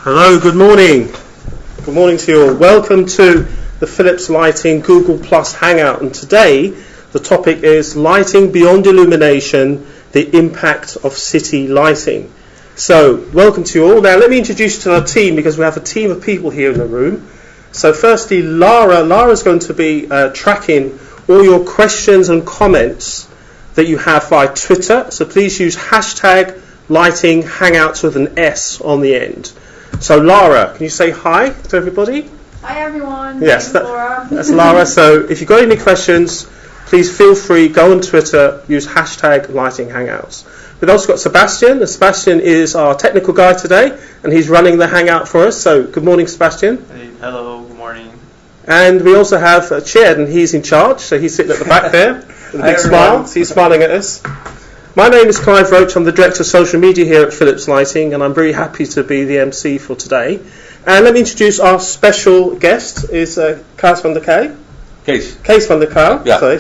Hello, good morning. Good morning to you all. Welcome to the Philips Lighting Google Plus Hangout. And today the topic is Lighting Beyond Illumination, the Impact of City Lighting. So, welcome to you all. Now let me introduce you to our team, because we have a team of people here in the room. So firstly, Lara's going to be tracking all your questions and comments that you have via Twitter. So please use hashtag Lighting Hangouts with an S on the end. So Lara, can you say hi to everybody? Hi everyone. Yes, Laura. That's Lara. So if you've got any questions, please feel free, go on Twitter, use hashtag Lighting Hangouts. We've also got Sebastian. And Sebastian is our technical guy today, and he's running the Hangout for us. So good morning, Sebastian. Hey, hello, good morning. And we also have Chad, and he's in charge. So he's sitting at the back there with a big smile. So he's smiling at us. My name is Clive Roach. I'm the Director of Social Media here at Philips Lighting, and I'm very happy to be the MC for today. And let me introduce our special guest, is Kees van der Kei. Kees van der Klauw. Yeah. Sorry.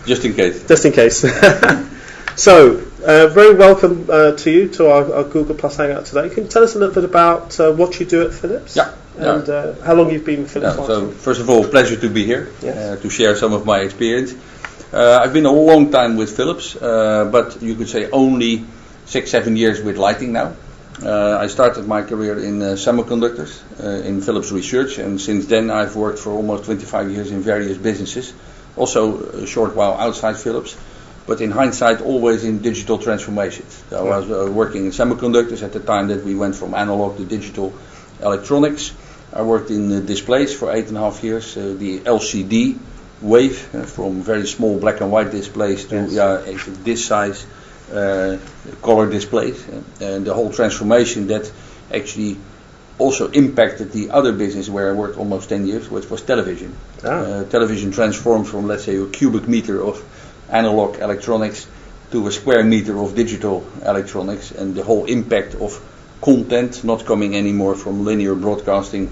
Just in case. Just in case. So, very welcome to you to our Google Plus Hangout today. Can you tell us a little bit about what you do at Philips? Yeah. And how long you've been with Philips Yeah, Lighting? so first of all, pleasure to be here, Yes. to share some of my experience. I've been a long time with Philips, but you could say only 6-7 years with lighting now. I started my career in semiconductors, in Philips Research, and since then I've worked for almost 25 years in various businesses, also a short while outside Philips, but in hindsight always in digital transformations. So I was working in semiconductors at the time that we went from analog to digital electronics. I worked in displays for 8.5 years, the LCD wave, from very small black and white displays to this size color displays, and the whole transformation that actually also impacted the other business where I worked almost 10 years, which was television. Television transformed from, let's say, a cubic meter of analog electronics to a square meter of digital electronics, and the whole impact of content not coming anymore from linear broadcasting,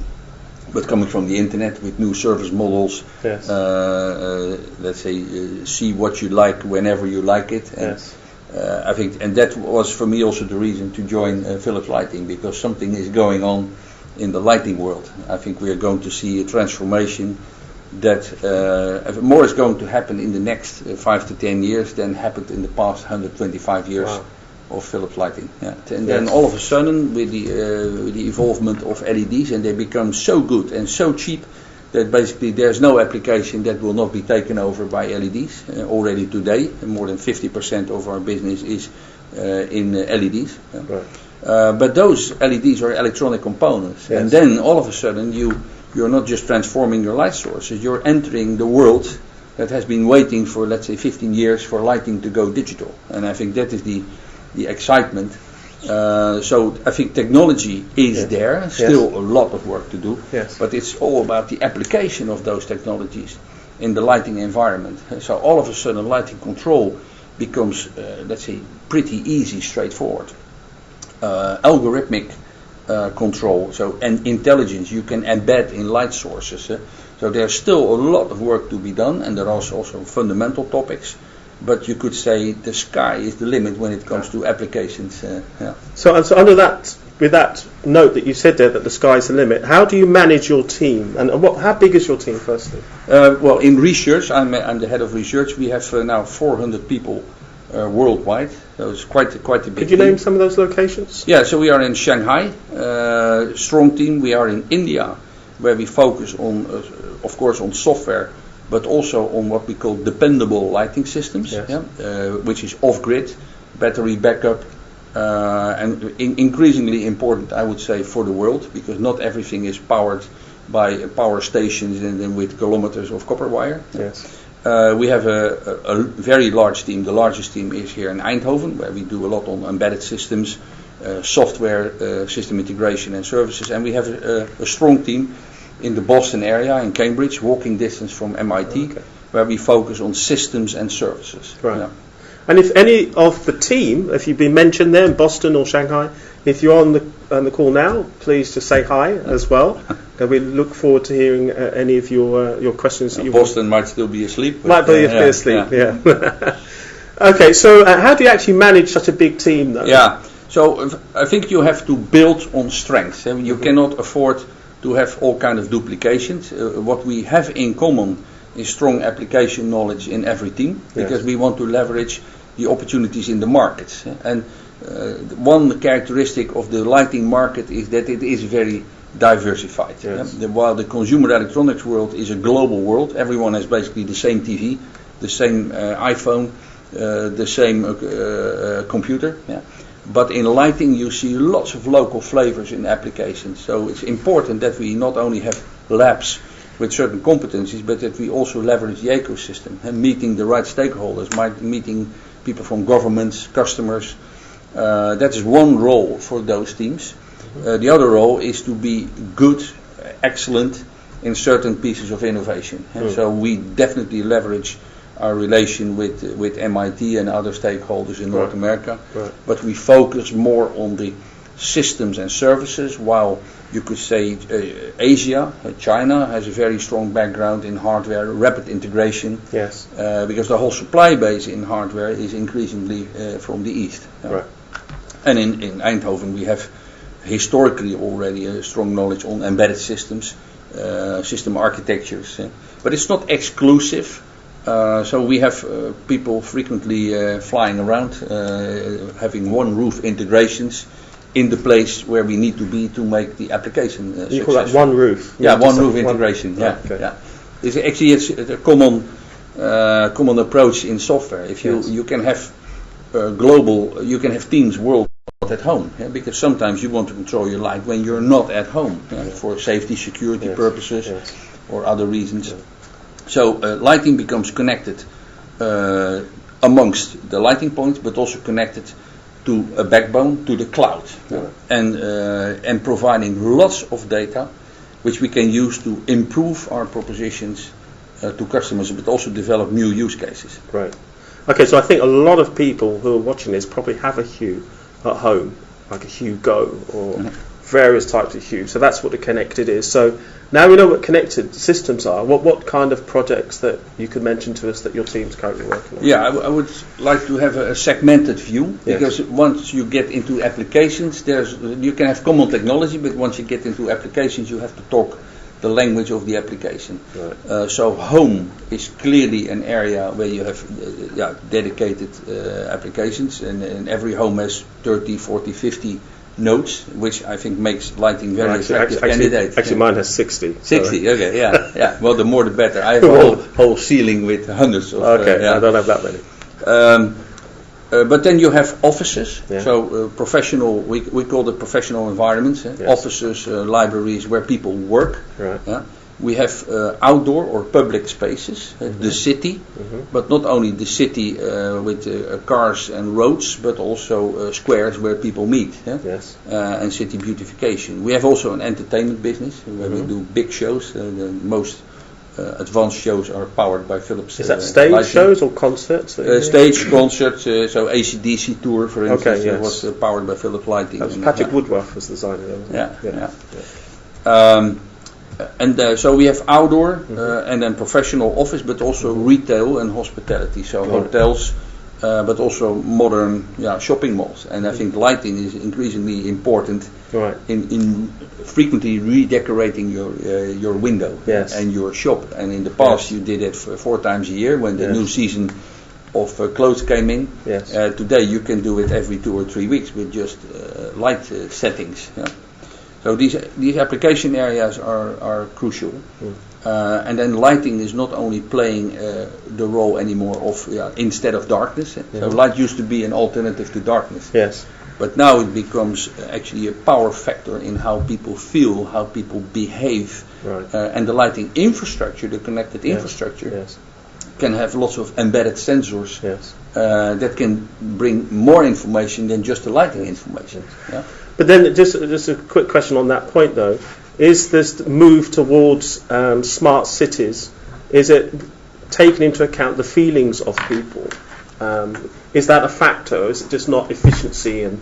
but coming from the internet with new service models. Yes. Let's say see what you like whenever you like it. And, Yes. I think, and that was for me also the reason to join Philips Lighting, because something is going on in the lighting world. I think we are going to see a transformation that more is going to happen in the next 5 to 10 years than happened in the past 125 years. Wow. Of Philips Lighting, and then all of a sudden with the evolvement of LEDs, and they become so good and so cheap that basically there's no application that will not be taken over by LEDs. Already today, more than 50% of our business is in LEDs. Right. But those LEDs are electronic components, Yes. and then all of a sudden you're not just transforming your light sources, you're entering the world that has been waiting for, let's say, 15 years for lighting to go digital, and I think that is the excitement. So I think technology is there, still a lot of work to do, but it's all about the application of those technologies in the lighting environment. So all of a sudden lighting control becomes, let's say, pretty easy, straightforward. Algorithmic control, and intelligence you can embed in light sources. So there's still a lot of work to be done, and there are also fundamental topics. But you could say the sky is the limit when it comes to applications. So under that, with that note that you said there, that the sky's the limit, how do you manage your team, and how big is your team firstly? Well, in research, I'm the head of research. We have now 400 people worldwide, so it's quite a big Could you team. name some of those locations? Yeah, so we are in Shanghai, strong team. We are in India, where we focus on, of course, on software, but also on what we call dependable lighting systems, which is off-grid, battery backup, and increasingly important, I would say, for the world, because not everything is powered by power stations and with kilometers of copper wire. Yes. We have a very large team. The largest team is here in Eindhoven, where we do a lot on embedded systems, software, system integration and services, and we have a strong team in the Boston area, in Cambridge, walking distance from MIT, where we focus on systems and services. Right. Yeah. And if any of the team, if you've been mentioned there in Boston or Shanghai, if you're on the call now, please just say hi as well. And we look forward to hearing any of your questions. That you Boston might still be asleep. Might be asleep, yeah. Okay, so how do you actually manage such a big team, though? Yeah, So I think you have to build on strengths. You cannot afford to have all kind of duplications. What we have in common is strong application knowledge in every team, because we want to leverage the opportunities in the markets. And one characteristic of the lighting market is that it is very diversified. While the consumer electronics world is a global world, everyone has basically the same TV, the same iPhone, the same computer. But in lighting you see lots of local flavors in applications. So it's important that we not only have labs with certain competencies, but that we also leverage the ecosystem and meeting the right stakeholders, meeting people from governments, customers. That is one role for those teams. The other role is to be good, excellent in certain pieces of innovation. So we definitely leverage our relation with MIT and other stakeholders in North America, but we focus more on the systems and services, while you could say Asia, China has a very strong background in hardware, rapid integration, because the whole supply base in hardware is increasingly from the East. And in Eindhoven we have historically already a strong knowledge on embedded systems, system architectures, but it's not exclusive. So we have people frequently flying around, having one roof integrations in the place where we need to be to make the application successful. You call that one roof? One roof integration. It's a common approach in software. If you can have global, you can have teams worldwide at home, because sometimes you want to control your light when you're not at home, for safety, security purposes, or other reasons. So lighting becomes connected amongst the lighting points, but also connected to a backbone, to the cloud, and providing lots of data which we can use to improve our propositions to customers, but also develop new use cases. Right. Okay, so I think a lot of people who are watching this probably have a Hue at home, like a Hue Go or various types of Hue. So that's what the connected is. So now we know what connected systems are. What kind of projects that you could mention to us that your team's currently working on? Yeah, I would like to have a segmented view, because once you get into applications, you can have common technology, but once you get into applications, you have to talk the language of the application. So home is clearly an area where you have dedicated applications, and every home has 30, 40, 50 nodes, which I think makes lighting very attractive candidate. Actually, mine has 60. 60, okay, yeah. Well, the more the better. I have a whole ceiling with hundreds of. I don't have that many. But then you have offices, so professional, we call it professional environments, offices, libraries where people work. We have outdoor or public spaces, the city, but not only the city with cars and roads, but also squares where people meet, and city beautification. We have also an entertainment business where we do big shows. The most advanced shows are powered by Philips. Is that stage lighting shows or concerts? Stage concerts, so ACDC tour, for instance, was powered by Philips lighting. That was Patrick Woodruff was the designer. So we have outdoor and then professional office, but also retail and hospitality. So hotels, but also modern shopping malls. And I think lighting is increasingly important in frequently redecorating your window and your shop. And in the past you did it 4 times a year when the new season of clothes came in. Today you can do it every 2 or 3 weeks with just light settings. So these application areas are crucial, and then lighting is not only playing the role anymore of instead of darkness. So light used to be an alternative to darkness. But now it becomes actually a power factor in how people feel, how people behave, and the lighting infrastructure, the connected infrastructure, can have lots of embedded sensors that can bring more information than just the lighting information. But then, just a quick question on that point, though: is this move towards smart cities? Is it taking into account the feelings of people? Is that a factor, or is it just not efficiency and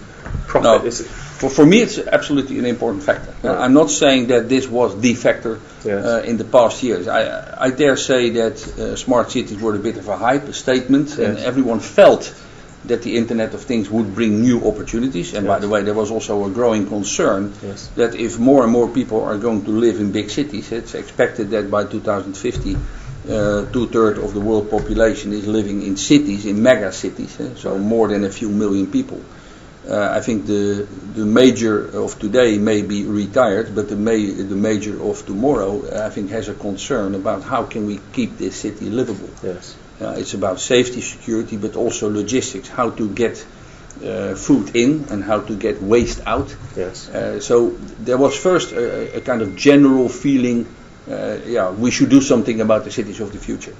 profit? No. For me, it's absolutely an important factor. I'm not saying that this was the factor in the past years. I dare say that smart cities were a bit of a hype, a statement, and everyone felt that the Internet of Things would bring new opportunities. And by the way, there was also a growing concern that if more and more people are going to live in big cities, it's expected that by 2050 2/3 of the world population is living in cities, in mega cities, so more than a few million people. I think the major of today may be retired, but the major of tomorrow, I think, has a concern about how can we keep this city livable. Yes. It's about safety, security, but also logistics, how to get food in and how to get waste out. Yes. So there was first a kind of general feeling, we should do something about the cities of the future.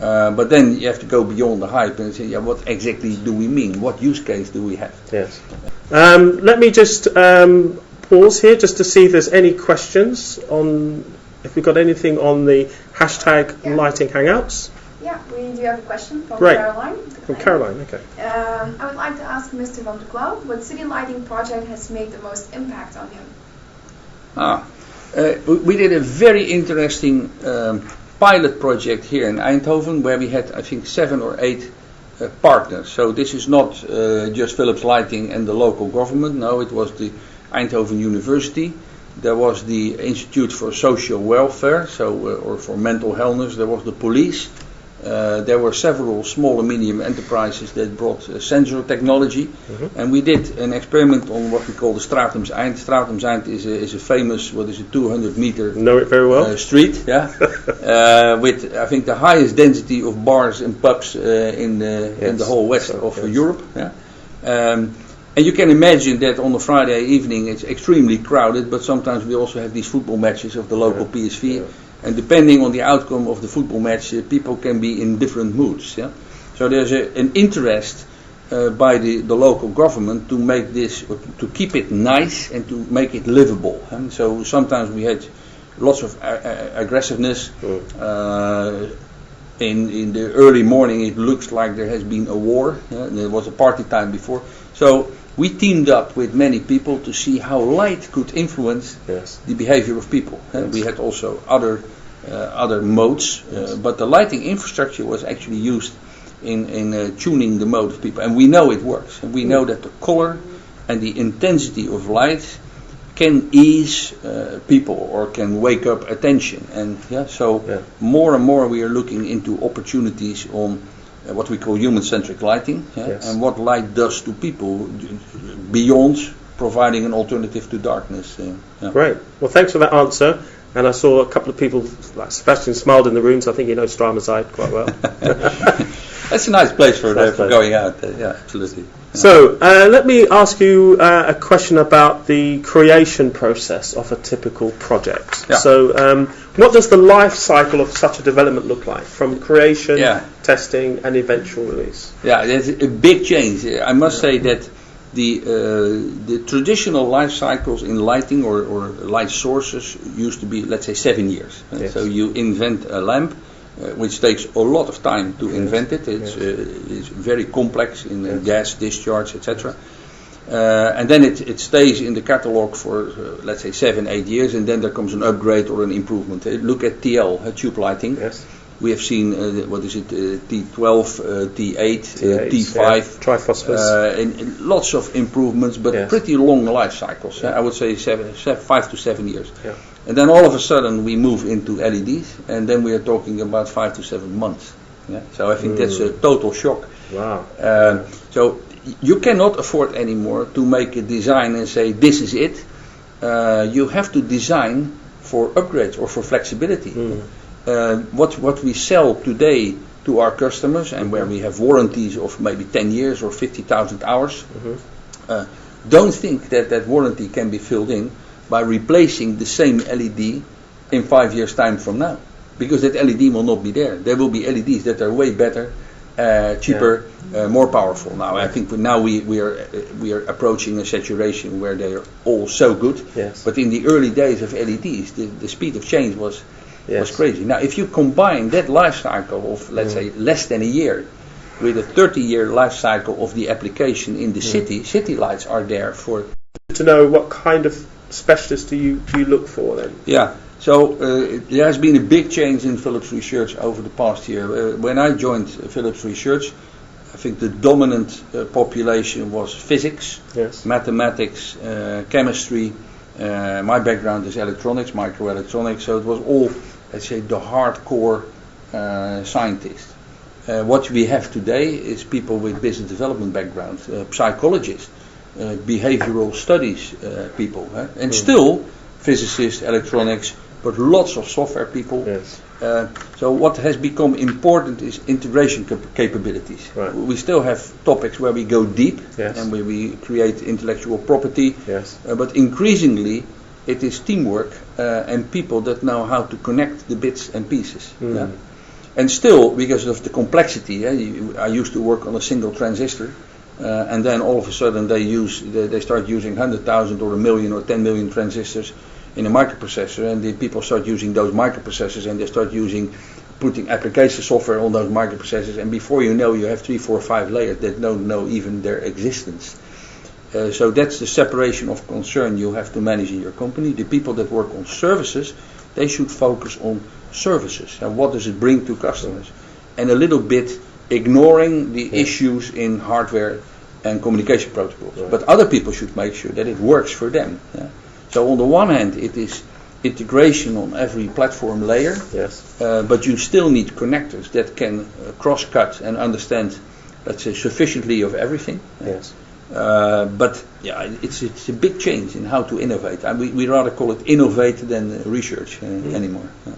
But then you have to go beyond the hype and say, what exactly do we mean? What use case do we have? Yes. Let me just pause here just to see if there's any questions on, if we've got anything on the hashtag lighting hangouts. Yeah, we do have a question from Great. Caroline. From Caroline, okay. I would like to ask Mr. van der Klauw, what city lighting project has made the most impact on him? We did a very interesting pilot project here in Eindhoven where we had, I think, 7 or 8 partners. So this is not just Philips Lighting and the local government. No, it was the Eindhoven University. There was the Institute for Social Welfare, or for mental health. There was the police. There were several small and medium enterprises that brought sensor technology, and we did an experiment on what we call the Stratumseind. Stratumseind is a famous, 200-meter know it very well. Street, with I think the highest density of bars and pubs in the whole west of Europe. And you can imagine that on a Friday evening it's extremely crowded, but sometimes we also have these football matches of the local PSV. And depending on the outcome of the football match, people can be in different moods. So there's an interest by the local government to make this, to keep it nice and to make it livable. And so sometimes we had lots of aggressiveness. In the early morning, it looks like there has been a war. There was a party time before. So we teamed up with many people to see how light could influence the behavior of people. We had also other modes, but the lighting infrastructure was actually used in tuning the mode of people. And we know it works. And we know that the color and the intensity of light can ease people or can wake up attention. And more and more we are looking into opportunities on what we call human-centric lighting, and what light does to people beyond providing an alternative to darkness. Great. Well, thanks for that answer. And I saw a couple of people, like Sebastian, smiled in the room, so I think you know Stratumseind quite well. That's a nice place for going out. Absolutely. So let me ask you a question about the creation process of a typical project. So what does the life cycle of such a development look like, from creation, testing and eventual release? There's a big change. I must say that the traditional life cycles in lighting or light sources used to be, let's say, 7 years. So you invent a lamp, which takes a lot of time to invent it. It's very complex in gas discharge, etc. And then it stays in the catalog for, let's say, 7-8 years, and then there comes an upgrade or an improvement. Look at TL, tube lighting. We have seen, T12, T8, T5, triphosphorus, and lots of improvements, but pretty long life cycles. I would say 5 to 7 years. And then all of a sudden we move into LEDs, and then we are talking about 5 to 7 months. So I think that's a total shock. Wow. So you cannot afford anymore to make a design and say this is it. You have to design for upgrades or for flexibility. What we sell today to our customers, and where we have warranties of maybe 10 years or 50,000 hours, don't think that warranty can be filled in by replacing the same LED in 5 years' time from now, because that LED will not be there. There will be LEDs that are way better, cheaper, more powerful. Now I think we are approaching a saturation where they are all so good. But in the early days of LEDs, the speed of change was crazy. Now if you combine that life cycle of, let's say, less than a year with a 30-year life cycle of the application in the city lights are there for. To know what kind of specialists do you look for then? So there has been a big change in Philips Research over the past year. When I joined Philips Research, I think the dominant population was physics, Yes. mathematics, chemistry. My background is electronics, microelectronics, so it was all, let's say, the hardcore scientists. What we have today is people with business development background, psychologists, behavioral studies people, and still physicists, electronics, but lots of software people. Yes. So what has become important is integration capabilities. Right. We still have topics where we go deep, Yes. and where we create intellectual property, Yes. but increasingly it is teamwork and people that know how to connect the bits and pieces. Yeah? And still, because of the complexity, I used to work on a single transistor, and then all of a sudden they start using 100,000 or 1 million or 10 million transistors in a microprocessor, and the people start using those microprocessors, and they start putting application software on those microprocessors, and before you know, you have 3, 4, 5 layers that don't know even their existence. So that's the separation of concern you have to manage in your company. The people that work on services, they should focus on services and what does it bring to customers, and a little bit ignoring the issues in hardware and communication protocols. Right. But other people should make sure that it works for them. Yeah? So on the one hand, it is integration on every platform layer, Yes. but you still need connectors that can cross-cut and understand, let's say, sufficiently of everything. Yes. But yeah, it's a big change in how to innovate. We rather call it innovate than research anymore. Yeah.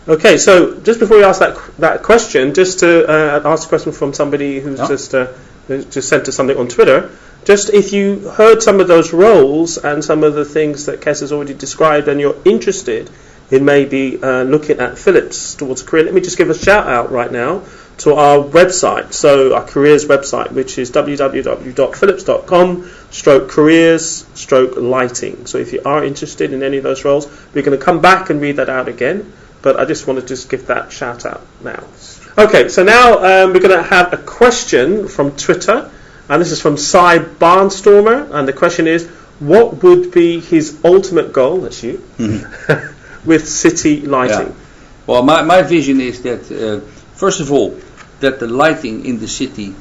Okay, so just before we ask that question, just to ask a question from somebody who's just sent us something on Twitter. Just if you heard some of those roles and some of the things that Kees has already described, and you're interested in maybe looking at Philips towards a career, let me just give a shout out right now to our website, so our careers website, which is www.philips.com/careers/lighting. So if you are interested in any of those roles, we're going to come back and read that out again, but I just want to just give that shout out now. Okay, so now we're going to have a question from Twitter, and this is from Cy Barnstormer, and the question is, what would be his ultimate goal, that's you, with city lighting? Yeah. Well, my vision is that, first of all, that the lighting in the city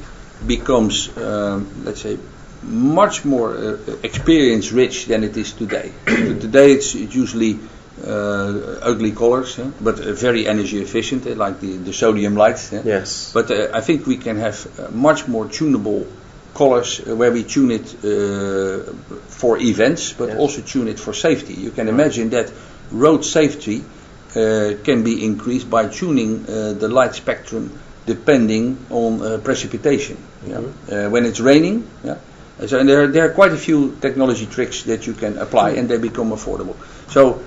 becomes, let's say, much more experience rich than it is today. Today it's usually ugly colors, but very energy efficient, like the sodium lights. Yes. But I think we can have much more tunable colors where we tune it for events, but also tune it for safety. You can imagine that road safety can be increased by tuning the light spectrum depending on precipitation. When it's raining, so there are quite a few technology tricks that you can apply, and they become affordable. So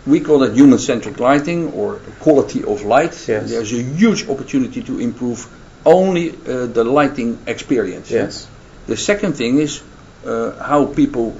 we call it human-centric lighting or quality of light. Yes. There's a huge opportunity to improve only the lighting experience. Yes. The second thing is how people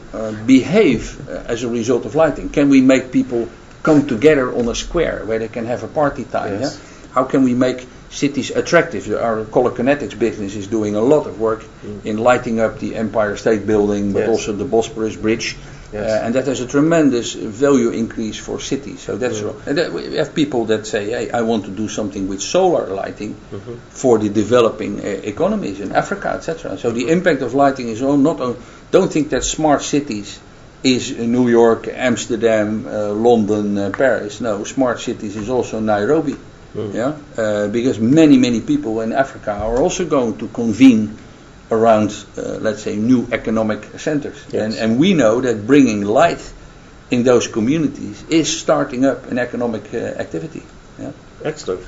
behave as a result of lighting. Can we make people come together on a square where they can have a party time? Yes. How can we make cities attractive? Our color kinetics business is doing a lot of work in lighting up the Empire State Building, but also the Bosporus Bridge. And that has a tremendous value increase for cities. So that's and we have people that say, hey, I want to do something with solar lighting for the developing economies in Africa, etc. So the impact of lighting is don't think that smart cities is New York, Amsterdam, London, Paris. No, smart cities is also Nairobi. Because many people in Africa are also going to convene around, let's say, new economic centers. Yes. And we know that bringing light in those communities is starting up an economic activity. Yeah. Excellent.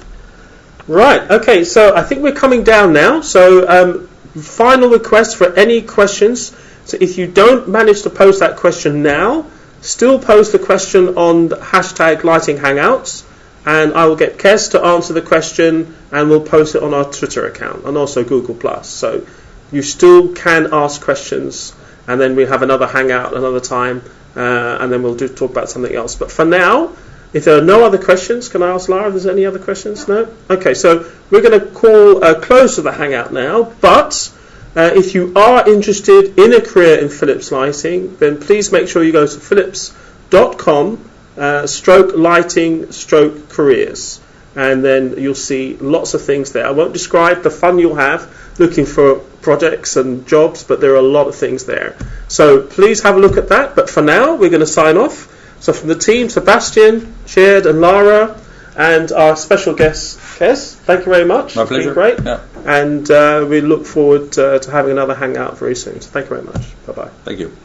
Right, okay, so I think we're coming down now. So final request for any questions. So if you don't manage to post that question now, still post the question on the hashtag Lighting Hangouts, and I will get Kees to answer the question, and we'll post it on our Twitter account and also Google+. So you still can ask questions, and then we'll have another hangout another time, and then we'll talk about something else. But for now, if there are no other questions, can I ask Lara if there's any other questions? No? Okay, so we're going to call close to the hangout now, but if you are interested in a career in Philips lighting, then please make sure you go to philips.com/lighting/careers, and then you'll see lots of things there. I won't describe the fun you'll have, looking for projects and jobs, but there are a lot of things there. So please have a look at that. But for now, we're going to sign off. So from the team, Sebastian, Chad and Lara, and our special guest, Kees, thank you very much. My pleasure. It's been great. Yeah. And we look forward to having another Hangout very soon. So thank you very much. Bye-bye. Thank you.